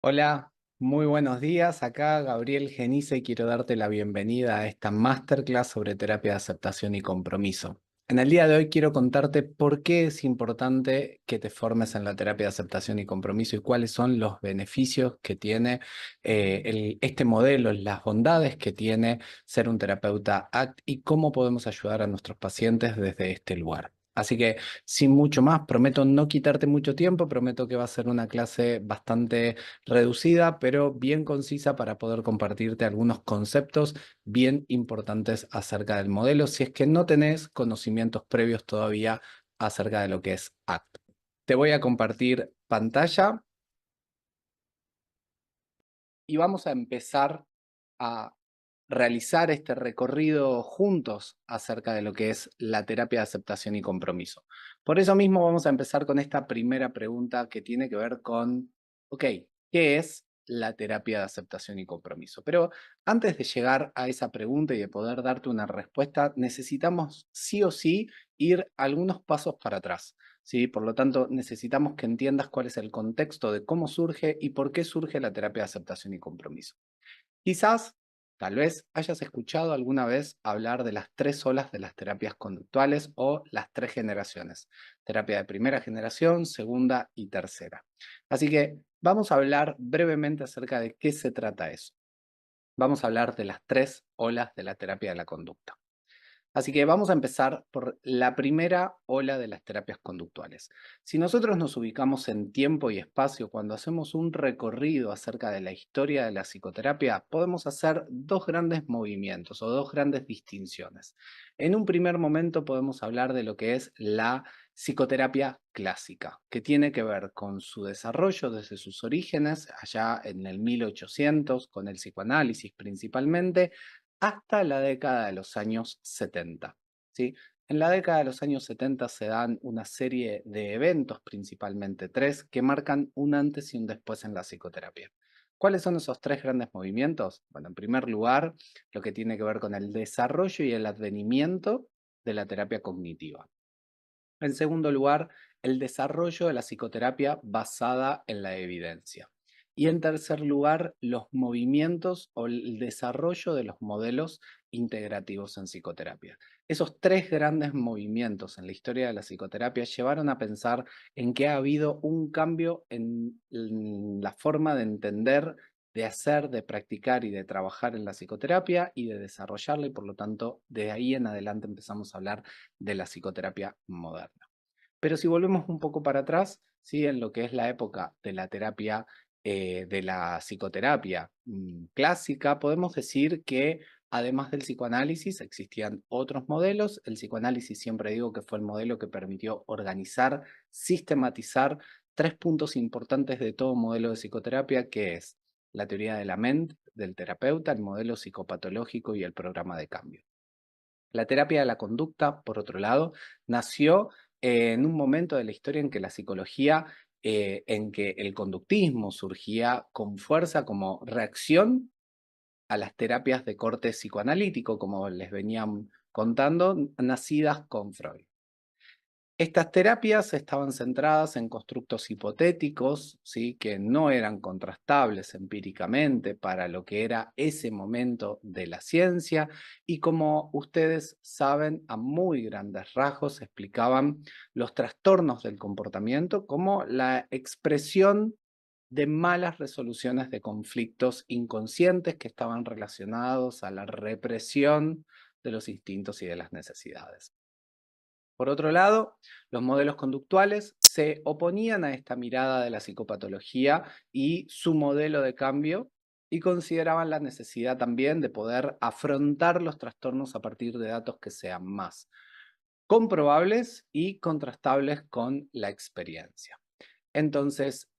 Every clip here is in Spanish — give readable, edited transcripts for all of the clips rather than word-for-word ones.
Hola, muy buenos días. Acá Gabriel Genice y quiero darte la bienvenida a esta masterclass sobre terapia de aceptación y compromiso. En el día de hoy quiero contarte por qué es importante que te formes en la terapia de aceptación y compromiso y cuáles son los beneficios que tiene este modelo, las bondades que tiene ser un terapeuta ACT y cómo podemos ayudar a nuestros pacientes desde este lugar. Así que, sin mucho más, prometo no quitarte mucho tiempo, prometo que va a ser una clase bastante reducida, pero bien concisa para poder compartirte algunos conceptos bien importantes acerca del modelo, si es que no tenés conocimientos previos todavía acerca de lo que es ACT. Te voy a compartir pantalla y vamos a empezar a realizar este recorrido juntos acerca de lo que es la terapia de aceptación y compromiso. Por eso mismo vamos a empezar con esta primera pregunta que tiene que ver con, ok, ¿qué es la terapia de aceptación y compromiso? Pero antes de llegar a esa pregunta y de poder darte una respuesta, necesitamos sí o sí ir algunos pasos para atrás. ¿Sí? Por lo tanto, necesitamos que entiendas cuál es el contexto de cómo surge y por qué surge la terapia de aceptación y compromiso. Quizás, tal vez, hayas escuchado alguna vez hablar de las tres olas de las terapias conductuales o las tres generaciones. Terapia de primera generación, segunda y tercera. Así que vamos a hablar brevemente acerca de qué se trata eso. Vamos a hablar de las tres olas de la terapia de la conducta. Así que vamos a empezar por la primera ola de las terapias conductuales. Si nosotros nos ubicamos en tiempo y espacio cuando hacemos un recorrido acerca de la historia de la psicoterapia, podemos hacer dos grandes movimientos o dos grandes distinciones. En un primer momento podemos hablar de lo que es la psicoterapia clásica, que tiene que ver con su desarrollo desde sus orígenes, allá en el 1800, con el psicoanálisis principalmente, hasta la década de los años 70. ¿Sí? En la década de los años 70 se dan una serie de eventos, principalmente tres, que marcan un antes y un después en la psicoterapia. ¿Cuáles son esos tres grandes movimientos? Bueno, en primer lugar, lo que tiene que ver con el desarrollo y el advenimiento de la terapia cognitiva. En segundo lugar, el desarrollo de la psicoterapia basada en la evidencia. Y en tercer lugar, los movimientos o el desarrollo de los modelos integrativos en psicoterapia. Esos tres grandes movimientos en la historia de la psicoterapia llevaron a pensar en que ha habido un cambio en la forma de entender, de hacer, de practicar y de trabajar en la psicoterapia y de desarrollarla, y por lo tanto, de ahí en adelante empezamos a hablar de la psicoterapia moderna. Pero si volvemos un poco para atrás, ¿sí? En lo que es la época de la terapia, de la psicoterapia clásica, podemos decir que además del psicoanálisis existían otros modelos. El psicoanálisis siempre digo que fue el modelo que permitió organizar, sistematizar tres puntos importantes de todo modelo de psicoterapia, que es la teoría de la mente del terapeuta, el modelo psicopatológico y el programa de cambio. La terapia de la conducta, por otro lado, nació en un momento de la historia en que la psicología, en que el conductismo surgía con fuerza como reacción a las terapias de corte psicoanalítico, como les venían contando, nacidas con Freud. Estas terapias estaban centradas en constructos hipotéticos, ¿sí? Que no eran contrastables empíricamente para lo que era ese momento de la ciencia y, como ustedes saben, a muy grandes rasgos explicaban los trastornos del comportamiento como la expresión de malas resoluciones de conflictos inconscientes que estaban relacionados a la represión de los instintos y de las necesidades. Por otro lado, los modelos conductuales se oponían a esta mirada de la psicopatología y su modelo de cambio, y consideraban la necesidad también de poder afrontar los trastornos a partir de datos que sean más comprobables y contrastables con la experiencia. Entonces,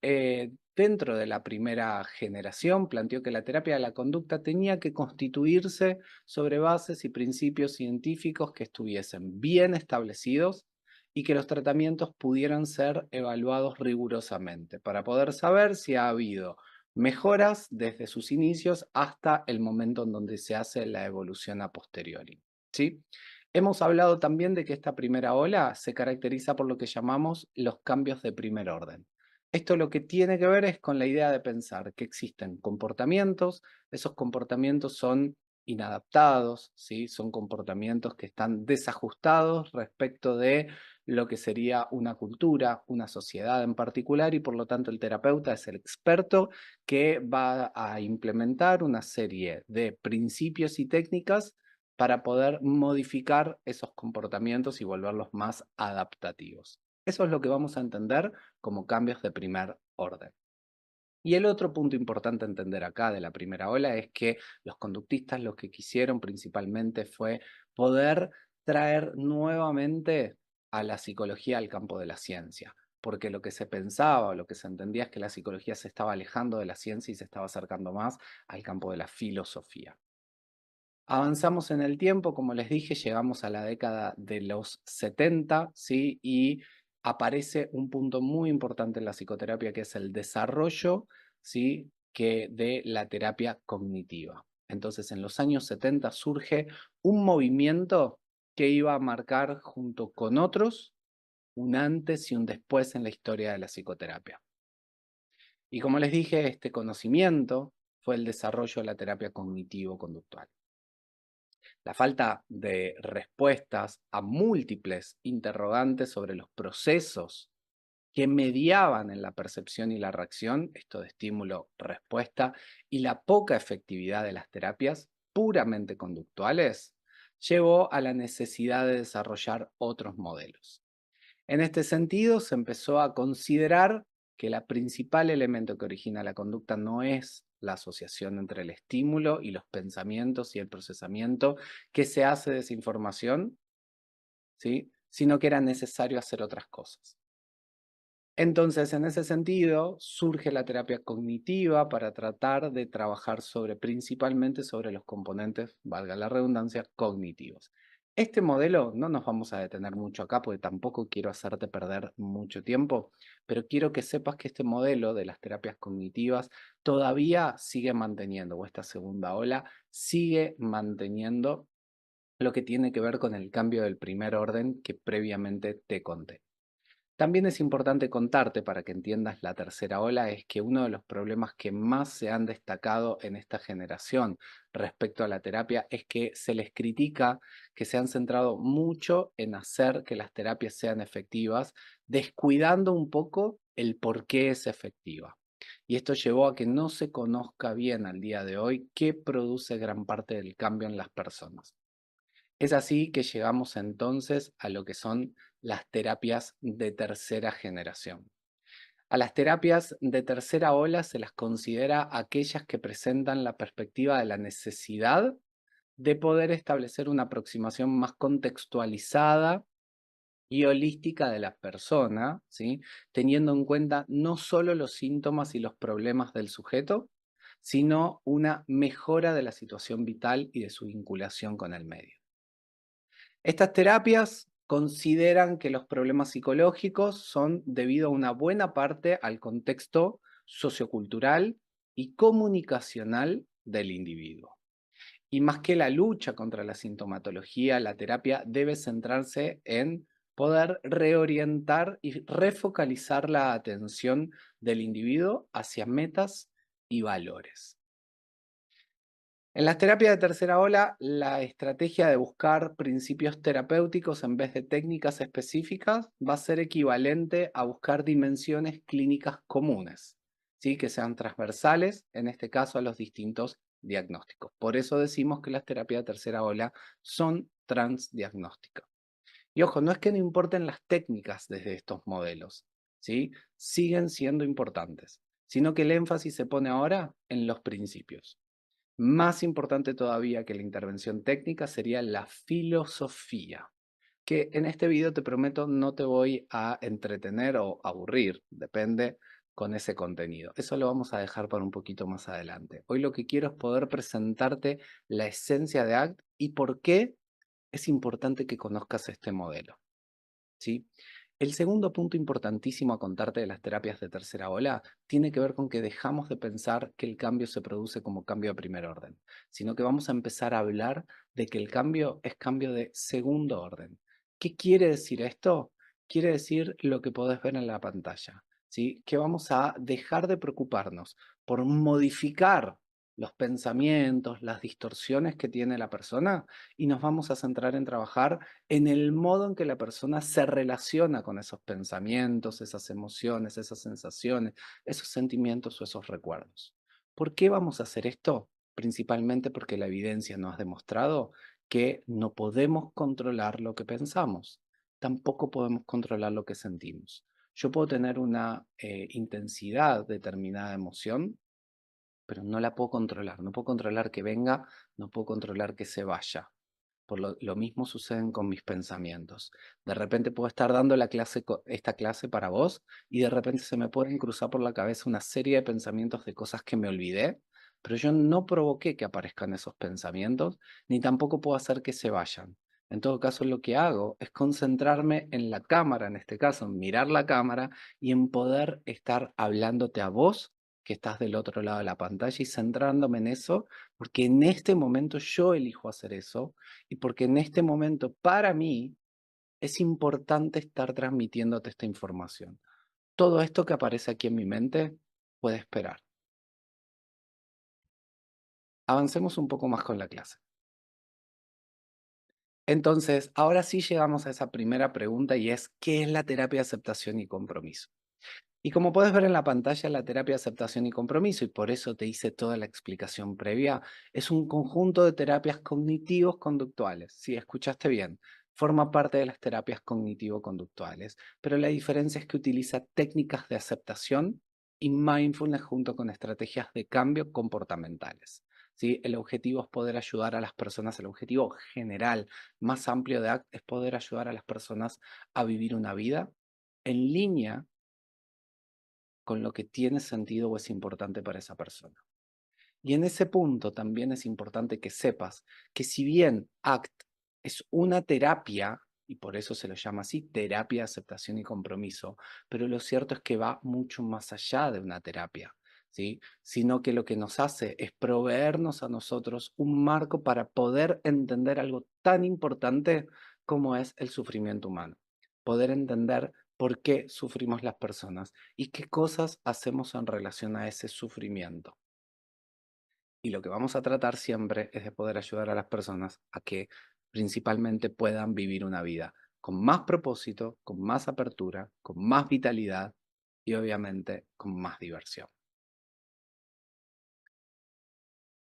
dentro de la primera generación, planteó que la terapia de la conducta tenía que constituirse sobre bases y principios científicos que estuviesen bien establecidos y que los tratamientos pudieran ser evaluados rigurosamente para poder saber si ha habido mejoras desde sus inicios hasta el momento en donde se hace la evolución a posteriori. ¿Sí? Hemos hablado también de que esta primera ola se caracteriza por lo que llamamos los cambios de primer orden. Esto lo que tiene que ver es con la idea de pensar que existen comportamientos, esos comportamientos son inadaptados, ¿sí? Son comportamientos que están desajustados respecto de lo que sería una cultura, una sociedad en particular, y por lo tanto el terapeuta es el experto que va a implementar una serie de principios y técnicas para poder modificar esos comportamientos y volverlos más adaptativos. Eso es lo que vamos a entender como cambios de primer orden. Y el otro punto importante a entender acá de la primera ola es que los conductistas lo que quisieron principalmente fue poder traer nuevamente a la psicología al campo de la ciencia, porque lo que se pensaba o lo que se entendía es que la psicología se estaba alejando de la ciencia y se estaba acercando más al campo de la filosofía. Avanzamos en el tiempo, como les dije, llegamos a la década de los 70, ¿sí? Y aparece un punto muy importante en la psicoterapia que es el desarrollo, ¿sí? De la terapia cognitiva. Entonces, en los años 70 surge un movimiento que iba a marcar junto con otros un antes y un después en la historia de la psicoterapia. Y como les dije, este conocimiento fue el desarrollo de la terapia cognitivo-conductual. La falta de respuestas a múltiples interrogantes sobre los procesos que mediaban en la percepción y la reacción, esto de estímulo-respuesta, y la poca efectividad de las terapias puramente conductuales, llevó a la necesidad de desarrollar otros modelos. En este sentido, se empezó a considerar que el principal elemento que origina la conducta no es la asociación entre el estímulo y los pensamientos y el procesamiento que se hace de esa información, ¿sí? Sino que era necesario hacer otras cosas. Entonces, en ese sentido, surge la terapia cognitiva para tratar de trabajar principalmente sobre los componentes, valga la redundancia, cognitivos. Este modelo no nos vamos a detener mucho acá porque tampoco quiero hacerte perder mucho tiempo, pero quiero que sepas que este modelo de las terapias cognitivas todavía sigue manteniendo, o esta segunda ola sigue manteniendo lo que tiene que ver con el cambio del primer orden que previamente te conté. También es importante contarte, para que entiendas la tercera ola, es que uno de los problemas que más se han destacado en esta generación respecto a la terapia es que se les critica que se han centrado mucho en hacer que las terapias sean efectivas, descuidando un poco el por qué es efectiva. Y esto llevó a que no se conozca bien al día de hoy qué produce gran parte del cambio en las personas. Es así que llegamos entonces a lo que son las terapias de tercera generación. A las terapias de tercera ola se las considera aquellas que presentan la perspectiva de la necesidad de poder establecer una aproximación más contextualizada y holística de la persona, ¿sí? Teniendo en cuenta no solo los síntomas y los problemas del sujeto, sino una mejora de la situación vital y de su vinculación con el medio. Estas terapias consideran que los problemas psicológicos son debido a una buena parte al contexto sociocultural y comunicacional del individuo. Y más que la lucha contra la sintomatología, la terapia debe centrarse en poder reorientar y refocalizar la atención del individuo hacia metas y valores. En las terapias de tercera ola, la estrategia de buscar principios terapéuticos en vez de técnicas específicas va a ser equivalente a buscar dimensiones clínicas comunes, ¿sí? Que sean transversales, en este caso a los distintos diagnósticos. Por eso decimos que las terapias de tercera ola son transdiagnósticas. Y ojo, no es que no importen las técnicas desde estos modelos, ¿sí? Siguen siendo importantes, sino que el énfasis se pone ahora en los principios. Más importante todavía que la intervención técnica sería la filosofía, que en este video te prometo no te voy a entretener o aburrir, depende con ese contenido. Eso lo vamos a dejar para un poquito más adelante. Hoy lo que quiero es poder presentarte la esencia de ACT y por qué es importante que conozcas este modelo, ¿sí? El segundo punto importantísimo a contarte de las terapias de tercera ola tiene que ver con que dejamos de pensar que el cambio se produce como cambio de primer orden, sino que vamos a empezar a hablar de que el cambio es cambio de segundo orden. ¿Qué quiere decir esto? Quiere decir lo que podés ver en la pantalla. ¿sí? Que vamos a dejar de preocuparnos por modificar los pensamientos, las distorsiones que tiene la persona y nos vamos a centrar en trabajar en el modo en que la persona se relaciona con esos pensamientos, esas emociones, esas sensaciones, esos sentimientos o esos recuerdos. ¿Por qué vamos a hacer esto? Principalmente porque la evidencia nos ha demostrado que no podemos controlar lo que pensamos, tampoco podemos controlar lo que sentimos. Yo puedo tener una intensidad determinada de emoción, pero no la puedo controlar. No puedo controlar que venga, no puedo controlar que se vaya. Lo mismo sucede con mis pensamientos. De repente puedo estar dando esta clase para vos y de repente se me pueden cruzar por la cabeza una serie de pensamientos de cosas que me olvidé, pero yo no provoqué que aparezcan esos pensamientos, ni tampoco puedo hacer que se vayan. En todo caso, lo que hago es concentrarme en la cámara, en este caso, en mirar la cámara y en poder estar hablándote a vos que estás del otro lado de la pantalla y centrándome en eso, porque en este momento yo elijo hacer eso y porque en este momento para mí es importante estar transmitiéndote esta información. Todo esto que aparece aquí en mi mente puede esperar. Avancemos un poco más con la clase. Entonces, ahora sí llegamos a esa primera pregunta y es, ¿qué es la terapia de aceptación y compromiso? Y como puedes ver en la pantalla, la terapia de aceptación y compromiso, y por eso te hice toda la explicación previa, es un conjunto de terapias cognitivos conductuales. Si escuchaste bien, forma parte de las terapias cognitivo-conductuales, pero la diferencia es que utiliza técnicas de aceptación y mindfulness junto con estrategias de cambio comportamentales. ¿Sí? El objetivo es poder ayudar a las personas, el objetivo general más amplio de ACT es poder ayudar a las personas a vivir una vida en línea con lo que tiene sentido o es importante para esa persona. Y en ese punto también es importante que sepas que si bien ACT es una terapia, y por eso se lo llama así, terapia de aceptación y compromiso, pero lo cierto es que va mucho más allá de una terapia, ¿sí? Sino que lo que nos hace es proveernos a nosotros un marco para poder entender algo tan importante como es el sufrimiento humano. Poder entender por qué sufrimos las personas y qué cosas hacemos en relación a ese sufrimiento. Y lo que vamos a tratar siempre es de poder ayudar a las personas a que principalmente puedan vivir una vida con más propósito, con más apertura, con más vitalidad y obviamente con más diversión.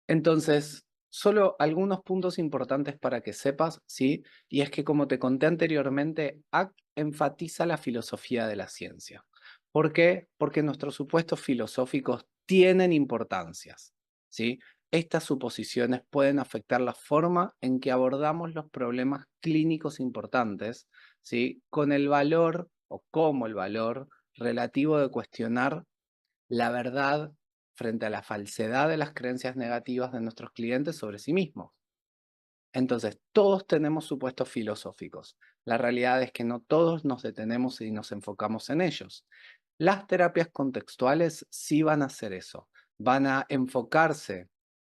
Entonces, solo algunos puntos importantes para que sepas, ¿sí? Y es que como te conté anteriormente, ACT enfatiza la filosofía de la ciencia. ¿Por qué? Porque nuestros supuestos filosóficos tienen importancias, ¿sí? Estas suposiciones pueden afectar la forma en que abordamos los problemas clínicos importantes, ¿sí? Con el valor o como el valor relativo de cuestionar la verdad frente a la falsedad de las creencias negativas de nuestros clientes sobre sí mismos. Entonces, todos tenemos supuestos filosóficos. La realidad es que no todos nos detenemos y nos enfocamos en ellos. Las terapias contextuales sí van a hacer eso. Van a enfocarse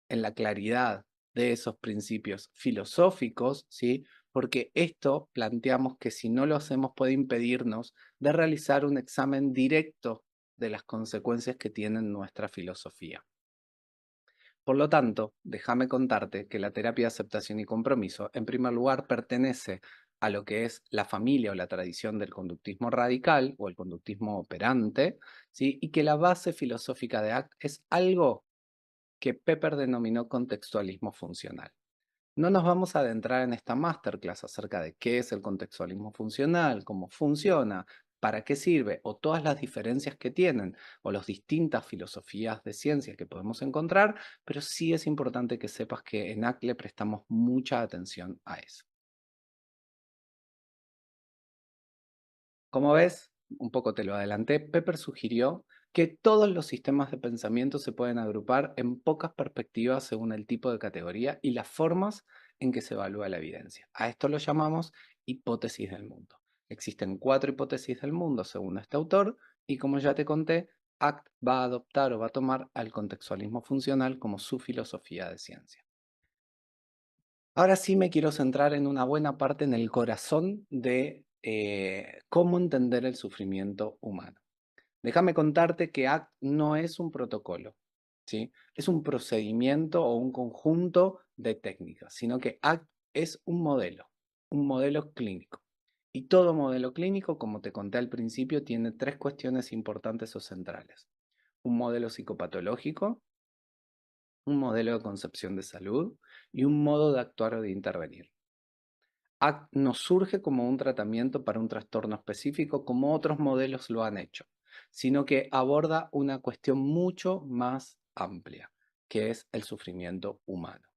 en la claridad de esos principios filosóficos, ¿sí? Porque esto planteamos que si no lo hacemos puede impedirnos de realizar un examen directo de las consecuencias que tiene nuestra filosofía. Por lo tanto, déjame contarte que la terapia de aceptación y compromiso, en primer lugar, pertenece a lo que es la familia o la tradición del conductismo radical o el conductismo operante, ¿sí? Y que la base filosófica de ACT es algo que Pepper denominó contextualismo funcional. No nos vamos a adentrar en esta masterclass acerca de qué es el contextualismo funcional, cómo funciona, para qué sirve o todas las diferencias que tienen o las distintas filosofías de ciencia que podemos encontrar, pero sí es importante que sepas que en ACLE prestamos mucha atención a eso. Como ves, un poco te lo adelanté, Pepper sugirió que todos los sistemas de pensamiento se pueden agrupar en pocas perspectivas según el tipo de categoría y las formas en que se evalúa la evidencia. A esto lo llamamos hipótesis del mundo. Existen 4 hipótesis del mundo según este autor y como ya te conté, ACT va a adoptar o va a tomar al contextualismo funcional como su filosofía de ciencia. Ahora sí me quiero centrar en una buena parte en el corazón de cómo entender el sufrimiento humano. Déjame contarte que ACT no es un protocolo, ¿sí? Es un procedimiento o un conjunto de técnicas, sino que ACT es un modelo clínico. Y todo modelo clínico, como te conté al principio, tiene tres cuestiones importantes o centrales. Un modelo psicopatológico, un modelo de concepción de salud y un modo de actuar o de intervenir. ACT no surge como un tratamiento para un trastorno específico como otros modelos lo han hecho, sino que aborda una cuestión mucho más amplia, que es el sufrimiento humano.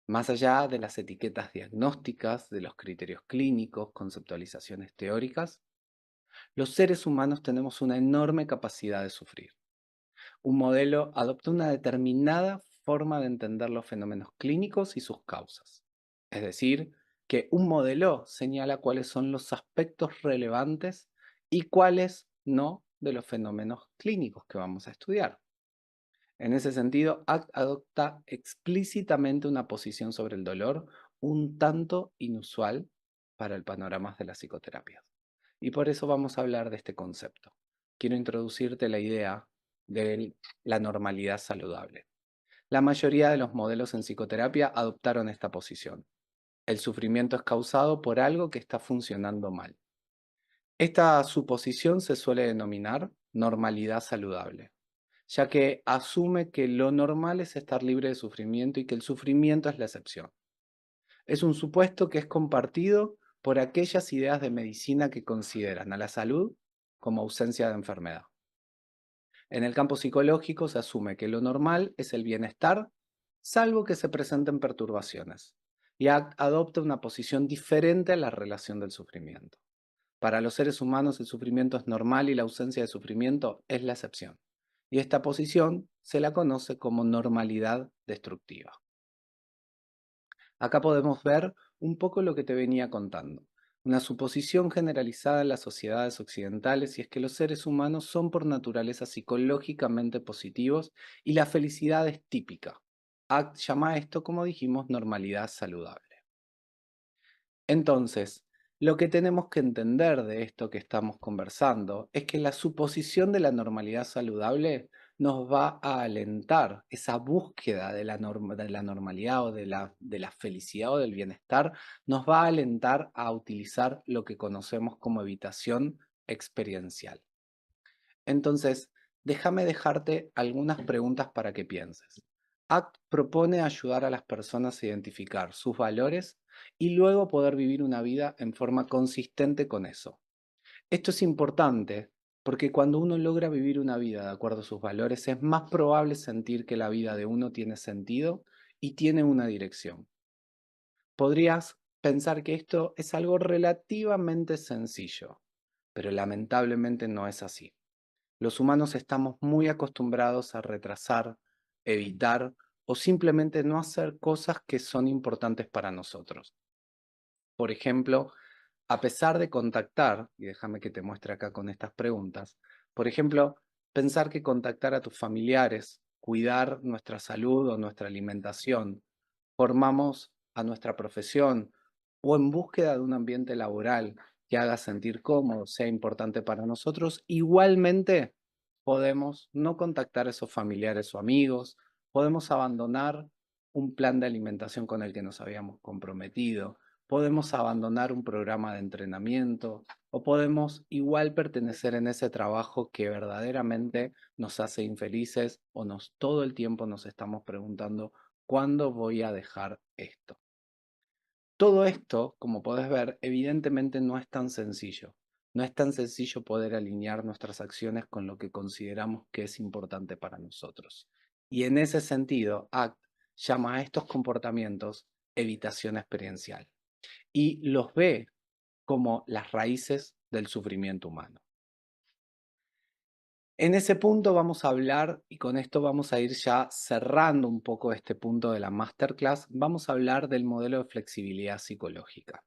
Más allá de las etiquetas diagnósticas, de los criterios clínicos, conceptualizaciones teóricas, los seres humanos tenemos una enorme capacidad de sufrir. Un modelo adopta una determinada forma de entender los fenómenos clínicos y sus causas. Es decir, que un modelo señala cuáles son los aspectos relevantes y cuáles no de los fenómenos clínicos que vamos a estudiar. En ese sentido, ACT adopta explícitamente una posición sobre el dolor un tanto inusual para el panorama de las psicoterapias. Y por eso vamos a hablar de este concepto. Quiero introducirte la idea de la normalidad saludable. La mayoría de los modelos en psicoterapia adoptaron esta posición. El sufrimiento es causado por algo que está funcionando mal. Esta suposición se suele denominar normalidad saludable, ya que asume que lo normal es estar libre de sufrimiento y que el sufrimiento es la excepción. Es un supuesto que es compartido por aquellas ideas de medicina que consideran a la salud como ausencia de enfermedad. En el campo psicológico se asume que lo normal es el bienestar, salvo que se presenten perturbaciones, y adopta una posición diferente a la relación del sufrimiento. Para los seres humanos el sufrimiento es normal y la ausencia de sufrimiento es la excepción. Y esta posición se la conoce como normalidad destructiva. Acá podemos ver un poco lo que te venía contando. Una suposición generalizada en las sociedades occidentales y es que los seres humanos son por naturaleza psicológicamente positivos y la felicidad es típica. ACT llama a esto, como dijimos, normalidad saludable. Entonces, lo que tenemos que entender de esto que estamos conversando es que la suposición de la normalidad saludable nos va a alentar esa búsqueda de de la normalidad o de la felicidad o del bienestar, nos va a alentar a utilizar lo que conocemos como evitación experiencial. Entonces, déjame dejarte algunas preguntas para que pienses. ACT propone ayudar a las personas a identificar sus valores y luego poder vivir una vida en forma consistente con eso. Esto es importante porque cuando uno logra vivir una vida de acuerdo a sus valores, es más probable sentir que la vida de uno tiene sentido y tiene una dirección. Podrías pensar que esto es algo relativamente sencillo, pero lamentablemente no es así. Los humanos estamos muy acostumbrados a retrasar, evitar o simplemente no hacer cosas que son importantes para nosotros. Por ejemplo, a pesar de contactar, y déjame que te muestre acá con estas preguntas, por ejemplo, pensar que contactar a tus familiares, cuidar nuestra salud o nuestra alimentación, formamos a nuestra profesión o en búsqueda de un ambiente laboral que haga sentir cómodo, sea importante para nosotros, igualmente podemos no contactar a esos familiares o amigos, podemos abandonar un plan de alimentación con el que nos habíamos comprometido, podemos abandonar un programa de entrenamiento o podemos igual pertenecer en ese trabajo que verdaderamente nos hace infelices o todo el tiempo nos estamos preguntando ¿cuándo voy a dejar esto? Todo esto, como podés ver, evidentemente no es tan sencillo. No es tan sencillo poder alinear nuestras acciones con lo que consideramos que es importante para nosotros. Y en ese sentido, ACT llama a estos comportamientos evitación experiencial y los ve como las raíces del sufrimiento humano. En ese punto vamos a hablar, y con esto vamos a ir ya cerrando un poco este punto de la masterclass, vamos a hablar del modelo de flexibilidad psicológica.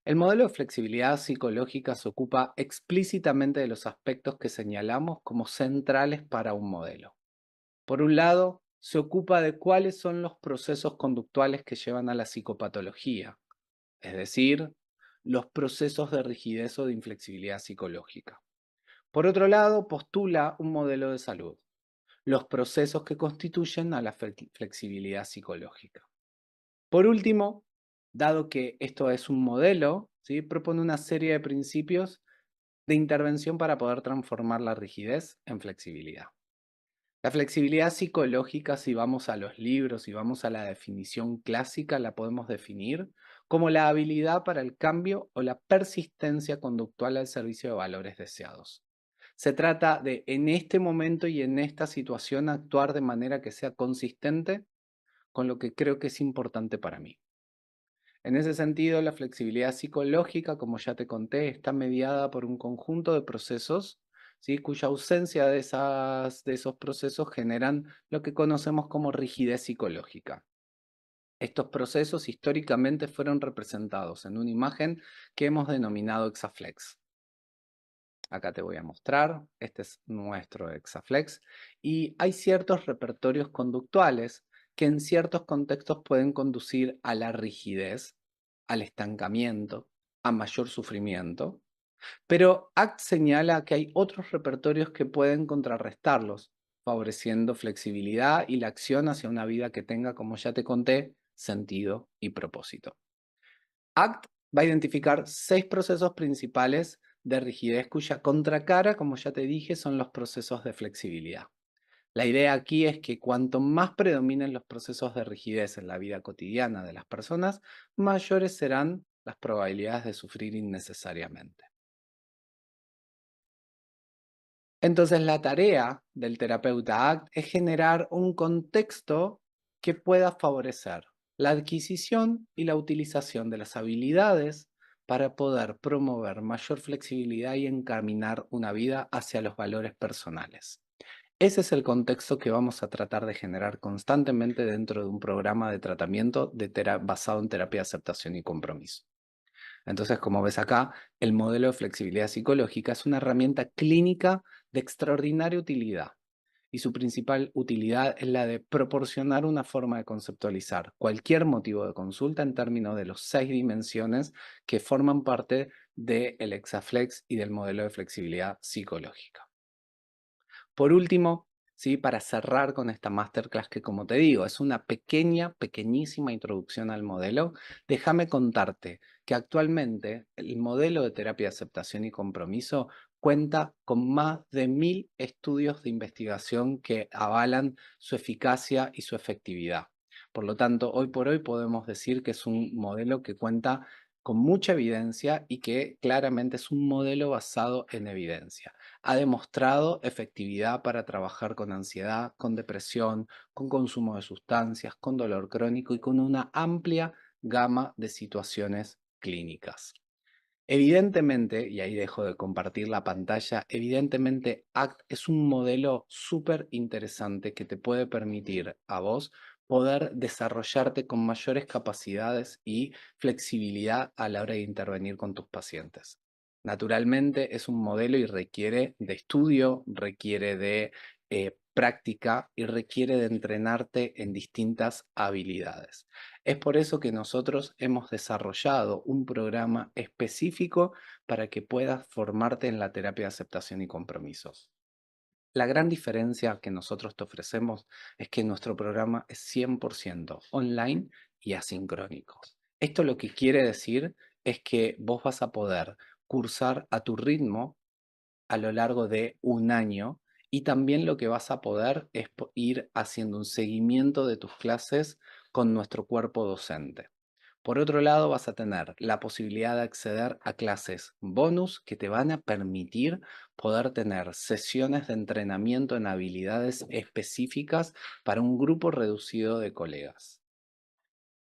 El modelo de flexibilidad psicológica se ocupa explícitamente de los aspectos que señalamos como centrales para un modelo. Por un lado, se ocupa de cuáles son los procesos conductuales que llevan a la psicopatología, es decir, los procesos de rigidez o de inflexibilidad psicológica. Por otro lado, postula un modelo de salud, los procesos que constituyen a la flexibilidad psicológica. Por último, dado que esto es un modelo, ¿sí?, propone una serie de principios de intervención para poder transformar la rigidez en flexibilidad. La flexibilidad psicológica, si vamos a los libros, si vamos a la definición clásica, la podemos definir como la habilidad para el cambio o la persistencia conductual al servicio de valores deseados. Se trata de, en este momento y en esta situación, actuar de manera que sea consistente con lo que creo que es importante para mí. En ese sentido, la flexibilidad psicológica, como ya te conté, está mediada por un conjunto de procesos, ¿sí?, cuya ausencia de esos procesos generan lo que conocemos como rigidez psicológica. Estos procesos históricamente fueron representados en una imagen que hemos denominado Exaflex. Acá te voy a mostrar, este es nuestro Exaflex, y hay ciertos repertorios conductuales que en ciertos contextos pueden conducir a la rigidez, al estancamiento, a mayor sufrimiento, pero ACT señala que hay otros repertorios que pueden contrarrestarlos, favoreciendo flexibilidad y la acción hacia una vida que tenga, como ya te conté, sentido y propósito. ACT va a identificar 6 procesos principales de rigidez cuya contracara, como ya te dije, son los procesos de flexibilidad. La idea aquí es que cuanto más predominen los procesos de rigidez en la vida cotidiana de las personas, mayores serán las probabilidades de sufrir innecesariamente. Entonces, la tarea del terapeuta ACT es generar un contexto que pueda favorecer la adquisición y la utilización de las habilidades para poder promover mayor flexibilidad y encaminar una vida hacia los valores personales. Ese es el contexto que vamos a tratar de generar constantemente dentro de un programa de tratamiento basado en terapia de aceptación y compromiso. Entonces, como ves acá, el modelo de flexibilidad psicológica es una herramienta clínica de extraordinaria utilidad y su principal utilidad es la de proporcionar una forma de conceptualizar cualquier motivo de consulta en términos de las 6 dimensiones que forman parte del Exaflex y del modelo de flexibilidad psicológica. Por último, ¿sí?, para cerrar con esta masterclass que, como te digo, es una pequeñísima introducción al modelo, déjame contarte que actualmente el modelo de terapia de aceptación y compromiso cuenta con más de 1000 estudios de investigación que avalan su eficacia y su efectividad. Por lo tanto, hoy por hoy podemos decir que es un modelo que cuenta con mucha evidencia y que claramente es un modelo basado en evidencia. Ha demostrado efectividad para trabajar con ansiedad, con depresión, con consumo de sustancias, con dolor crónico y con una amplia gama de situaciones clínicas. Evidentemente, y ahí dejo de compartir la pantalla, evidentemente ACT es un modelo súper interesante que te puede permitir a vos poder desarrollarte con mayores capacidades y flexibilidad a la hora de intervenir con tus pacientes. Naturalmente es un modelo y requiere de estudio, requiere de práctica y requiere de entrenarte en distintas habilidades. Es por eso que nosotros hemos desarrollado un programa específico para que puedas formarte en la terapia de aceptación y compromisos. La gran diferencia que nosotros te ofrecemos es que nuestro programa es 100% online y asincrónico. Esto lo que quiere decir es que vos vas a poder cursar a tu ritmo a lo largo de un año y también lo que vas a poder es ir haciendo un seguimiento de tus clases con nuestro cuerpo docente. Por otro lado, vas a tener la posibilidad de acceder a clases bonus que te van a permitir poder tener sesiones de entrenamiento en habilidades específicas para un grupo reducido de colegas.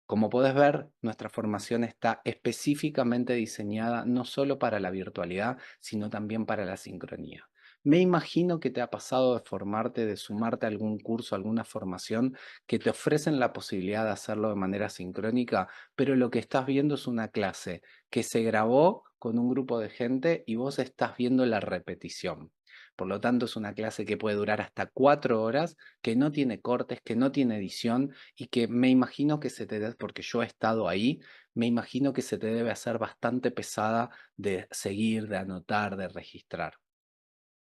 Como puedes ver, nuestra formación está específicamente diseñada no solo para la virtualidad, sino también para la sincronía. Me imagino que te ha pasado de formarte, de sumarte a algún curso, alguna formación que te ofrecen la posibilidad de hacerlo de manera sincrónica, pero lo que estás viendo es una clase que se grabó con un grupo de gente y vos estás viendo la repetición. Por lo tanto, es una clase que puede durar hasta 4 horas, que no tiene cortes, que no tiene edición y que me imagino que se te debe, porque yo he estado ahí, me imagino que se te debe hacer bastante pesada de seguir, de anotar, de registrar.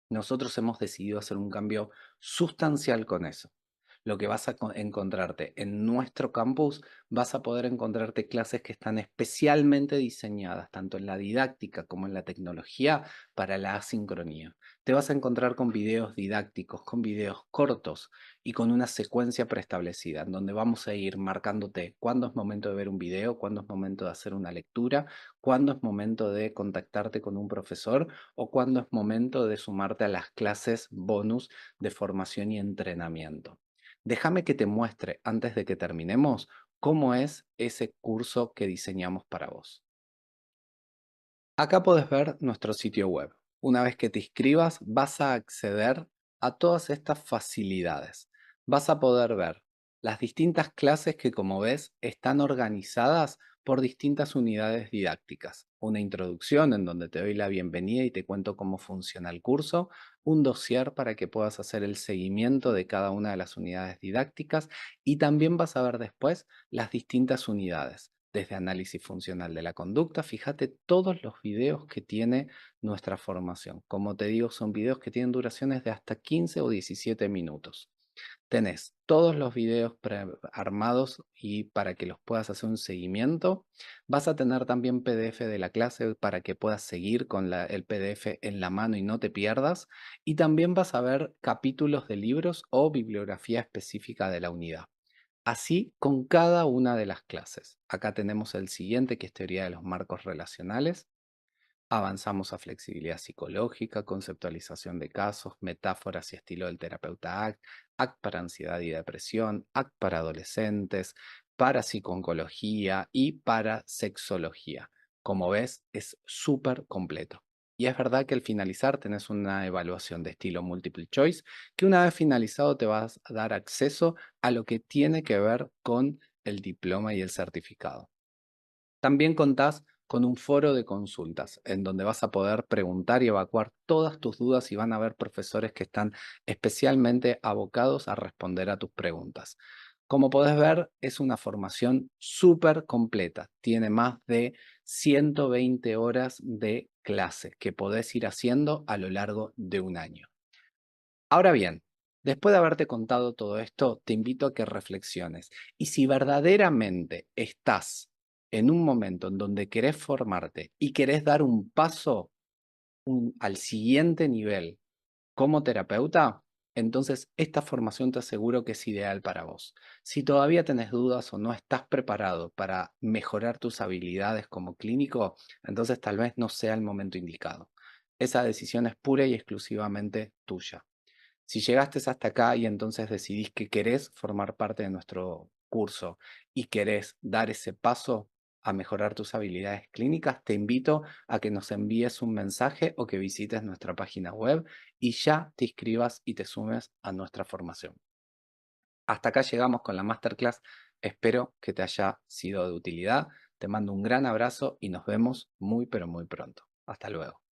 Nosotros hemos decidido hacer un cambio sustancial con eso. Lo que vas a encontrarte en nuestro campus, vas a poder encontrarte clases que están especialmente diseñadas, tanto en la didáctica como en la tecnología, para la asincronía. Te vas a encontrar con videos didácticos, con videos cortos y con una secuencia preestablecida, en donde vamos a ir marcándote cuándo es momento de ver un video, cuándo es momento de hacer una lectura, cuándo es momento de contactarte con un profesor o cuándo es momento de sumarte a las clases bonus de formación y entrenamiento. Déjame que te muestre, antes de que terminemos, cómo es ese curso que diseñamos para vos. Acá podés ver nuestro sitio web. Una vez que te inscribas, vas a acceder a todas estas facilidades. Vas a poder ver las distintas clases que, como ves, están organizadas por distintas unidades didácticas. Una introducción en donde te doy la bienvenida y te cuento cómo funciona el curso, un dossier para que puedas hacer el seguimiento de cada una de las unidades didácticas y también vas a ver después las distintas unidades desde análisis funcional de la conducta. Fíjate todos los videos que tiene nuestra formación. Como te digo, son videos que tienen duraciones de hasta 15 o 17 minutos. Tenés todos los videos armados y para que los puedas hacer un seguimiento. Vas a tener también PDF de la clase para que puedas seguir con el PDF en la mano y no te pierdas. Y también vas a ver capítulos de libros o bibliografía específica de la unidad. Así con cada una de las clases. Acá tenemos el siguiente, que es teoría de los marcos relacionales. Avanzamos a flexibilidad psicológica, conceptualización de casos, metáforas y estilo del terapeuta ACT, ACT para ansiedad y depresión, ACT para adolescentes, para psicooncología y para sexología. Como ves, es súper completo. Y es verdad que al finalizar tenés una evaluación de estilo multiple choice, que una vez finalizado te vas a dar acceso a lo que tiene que ver con el diploma y el certificado. También contás con un foro de consultas en donde vas a poder preguntar y evacuar todas tus dudas y van a haber profesores que están especialmente abocados a responder a tus preguntas. Como podés ver, es una formación súper completa. Tiene más de 120 horas de clase que podés ir haciendo a lo largo de un año. Ahora bien, después de haberte contado todo esto, te invito a que reflexiones. Y si verdaderamente estás en un momento en donde querés formarte y querés dar un paso al siguiente nivel como terapeuta, entonces esta formación te aseguro que es ideal para vos. Si todavía tenés dudas o no estás preparado para mejorar tus habilidades como clínico, entonces tal vez no sea el momento indicado. Esa decisión es pura y exclusivamente tuya. Si llegaste hasta acá y entonces decidís que querés formar parte de nuestro curso y querés dar ese paso a mejorar tus habilidades clínicas, te invito a que nos envíes un mensaje o que visites nuestra página web y ya te inscribas y te sumes a nuestra formación. Hasta acá llegamos con la masterclass. Espero que te haya sido de utilidad. Te mando un gran abrazo y nos vemos muy pero muy pronto. Hasta luego.